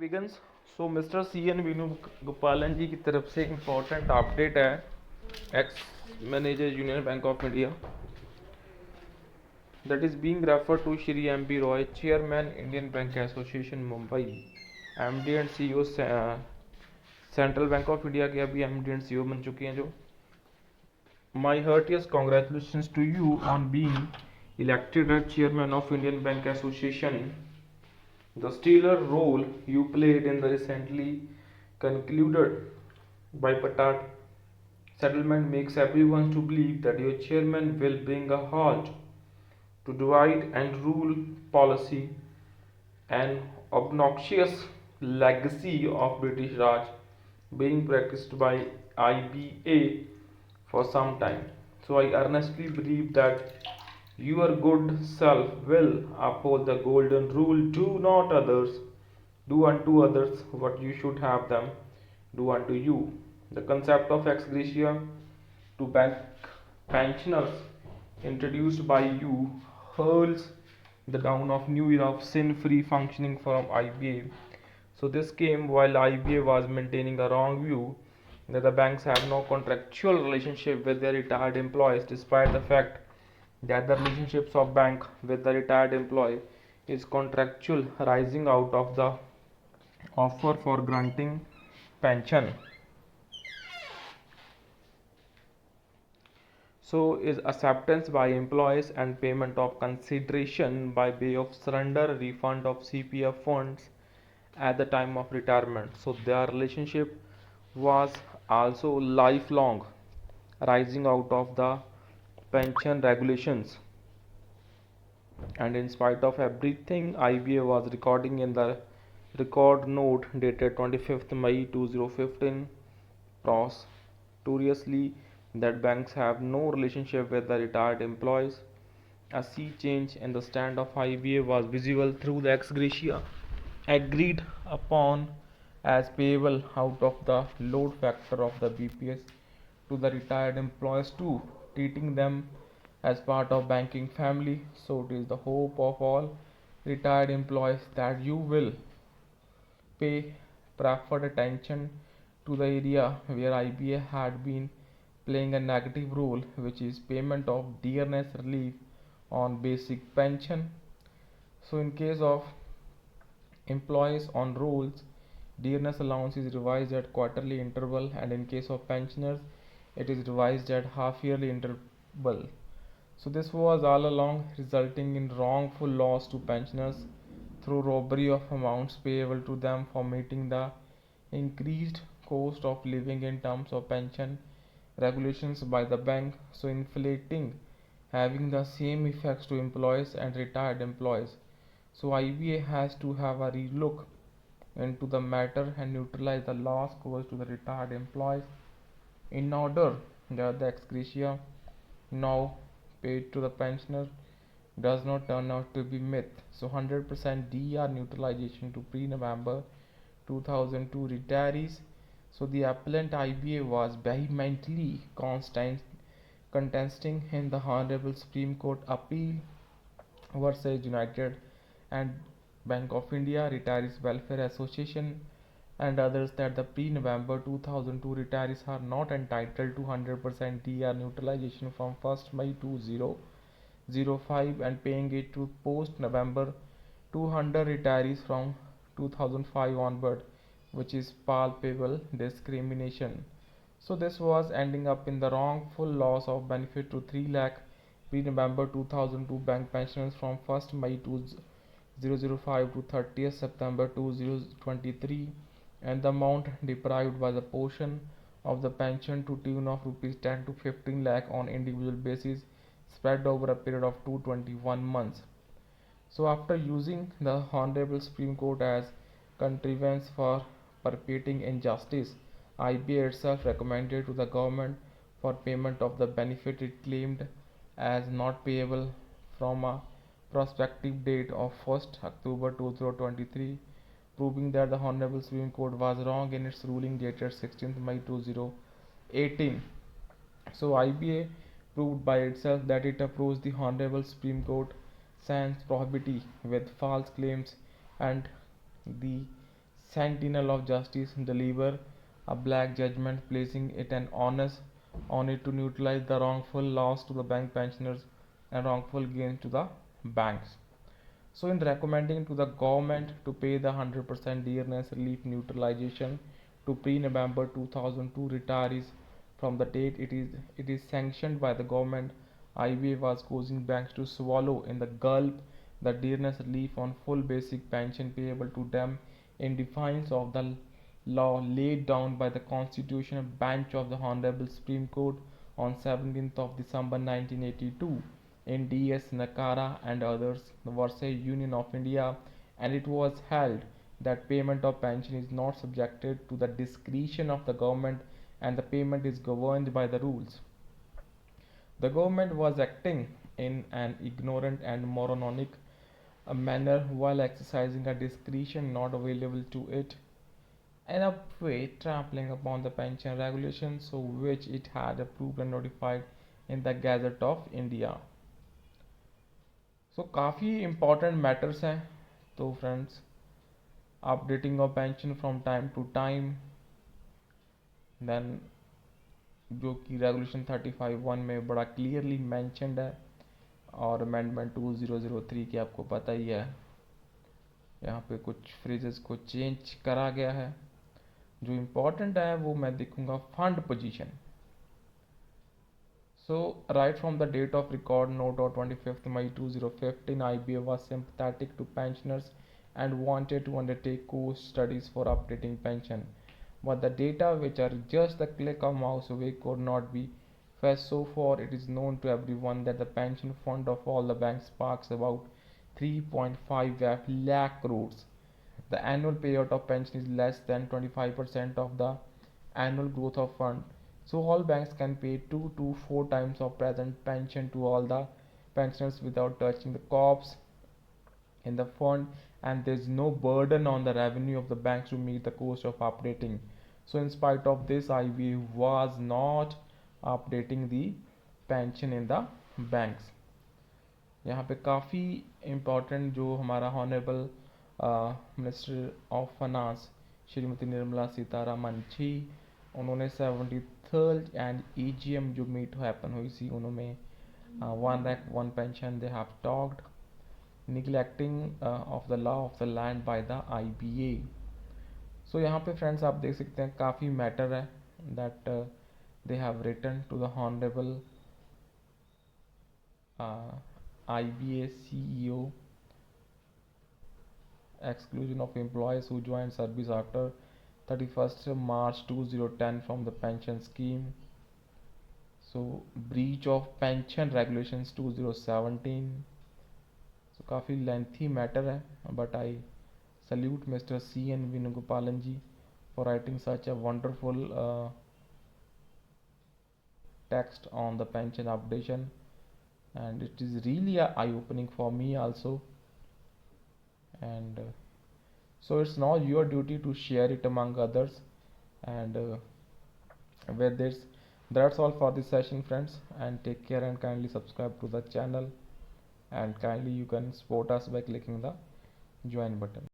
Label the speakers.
Speaker 1: Begins so mister C N Venu Gopalan ji की तरफ से इम्पोर्टेंट अपडेट है। Ex manager Union Bank of India that is being refer to Shri M B Roy, chairman Indian Bank Association Mumbai, M D and C O Central Bank of India के अभी M D and C O बन चुके हैं। जो my heartiest congratulation to you on being elected as chairman of Indian Bank Association. The stellar role you played in the recently concluded bipartite settlement makes everyone to believe that your chairman will bring a halt to divide and rule policy, an obnoxious legacy of British Raj being practiced by IBA for some time. So I earnestly believe that your good self will uphold the golden rule: do not others, do unto others what you should have them do unto you. The concept of ex gratia to bank pensioners introduced by you hurls the down of new era of sin-free functioning from IBA. So this came while IBA was maintaining a wrong view that the banks have no contractual relationship with their retired employees, despite the fact that the relationships of bank with the retired employee is contractual, rising out of the offer for granting pension. So is acceptance by employees and payment of consideration by way of surrender refund of CPF funds at the time of retirement. So their relationship was also lifelong, rising out of the pension regulations. And in spite of everything, IBA was recording in the record note dated 25th May 2015 prosperously that banks have no relationship with the retired employees. A sea change in the stand of IBA was visible through the ex gratia agreed upon as payable out of the load factor of the BPS to the retired employees too, treating them as part of banking family. So it is the hope of all retired employees that you will pay preferred attention to the area where IBA had been playing a negative role, which is payment of dearness relief on basic pension. So in case of employees on rolls, dearness allowance is revised at quarterly interval, and in case of pensioners it is revised at half yearly interval. So this was all along resulting in wrongful loss to pensioners through robbery of amounts payable to them for meeting the increased cost of living in terms of pension regulations by the bank, so inflating having the same effects to employees and retired employees. So IBA has to have a relook into the matter and neutralize the loss caused to the retired employees in order that the ex gratia now paid to the pensioner does not turn out to be myth. So 100% DR neutralization to pre-November 2002 retirees. So the appellant IBA was vehemently contesting in the Honorable Supreme Court appeal versus United and Bank of India Retirees Welfare Association and others that the pre-November 2002 retirees are not entitled to 100% DR neutralization from 1st May 2005 and paying it to post-November 200 retirees from 2005 onward, which is palpable discrimination. So this was ending up in the wrongful loss of benefit to 3 lakh pre-November 2002 bank pensioners from 1st May 2005 to 30th September 2023, and the amount deprived by the portion of the pension to tune of rupees 10 to 15 lakh on individual basis spread over a period of 221 months. So after using the Honorable Supreme Court as contrivance for perpetuating injustice, IBA itself recommended to the government for payment of the benefit it claimed as not payable from a prospective date of 1st October 2023, proving that the Honorable Supreme Court was wrong in its ruling dated 16th May 2018. So IBA proved by itself that it approached the Honorable Supreme Court sans probity with false claims, and the sentinel of justice, deliver a black judgment, placing it an onus on it to neutralize the wrongful loss to the bank pensioners and wrongful gains to the banks. So, in recommending to the government to pay the 100% dearness relief neutralization to pre-November 2002 retirees from the date it is sanctioned by the government, IBA was causing banks to swallow in the gulp the dearness relief on full basic pension payable to them in defiance of the law laid down by the Constitutional Bench of the Honorable Supreme Court on 17th of December 1982 in D.S. Nakara and others versus Union of India, and it was held that payment of pension is not subjected to the discretion of the government and the payment is governed by the rules. The government was acting in an ignorant and moronic manner while exercising a discretion not available to it, in a way trampling upon the pension regulations so which it had approved and notified in the Gazette of India. So काफ़ी important matters हैं तो friends, updating of pension from time to time, then जो कि regulation 35(1) में बड़ा clearly mentioned है, और amendment 2003 की आपको पता ही है, यहाँ पे कुछ फ्रेजेस को चेंज करा गया है. जो इम्पोर्टेंट है वो मैं देखूंगा fund position. So, right from the date of record note of 25th May 2015, IBA was sympathetic to pensioners and wanted to undertake course studies for updating pension. But the data, which are just the click of mouse away, could not be fetched. So far, it is known to everyone that the pension fund of all the banks sparks about 3.5 lakh crores. The annual payout of pension is less than 25% of the annual growth of fund. So all banks can pay 2 to 4 times of present pension to all the pensioners without touching the corpse in the fund, and there is no burden on the revenue of the banks to meet the cost of updating. So in spite of this, IBA was not updating the pension in the banks. यहाँ पे काफ़ी important जो हमारा honourable minister of finance Shrimati Nirmala Sitharaman ji, उन्होंने 73rd and EGM जो meet happen हुई सी, उन्होंने one rank one pension they have talked neglecting of the law of the land by the IBA. So यहाँ पे फ्रेंड्स आप देख सकते हैं काफ़ी मैटर है that they have written to the honourable IBA CEO, exclusion of employees who joined service after 31st March 2010 from the pension scheme. So breach of pension regulations 2017. So काफ़ी lengthy matter है, but I salute Mr. CNV Nugopalan ji for writing such a wonderful text on the pension updation, and it is really eye-opening for me also. And so it's now your duty to share it among others. And with this, that's all for this session, friends, and take care and kindly subscribe to the channel, and kindly you can support us by clicking the join button.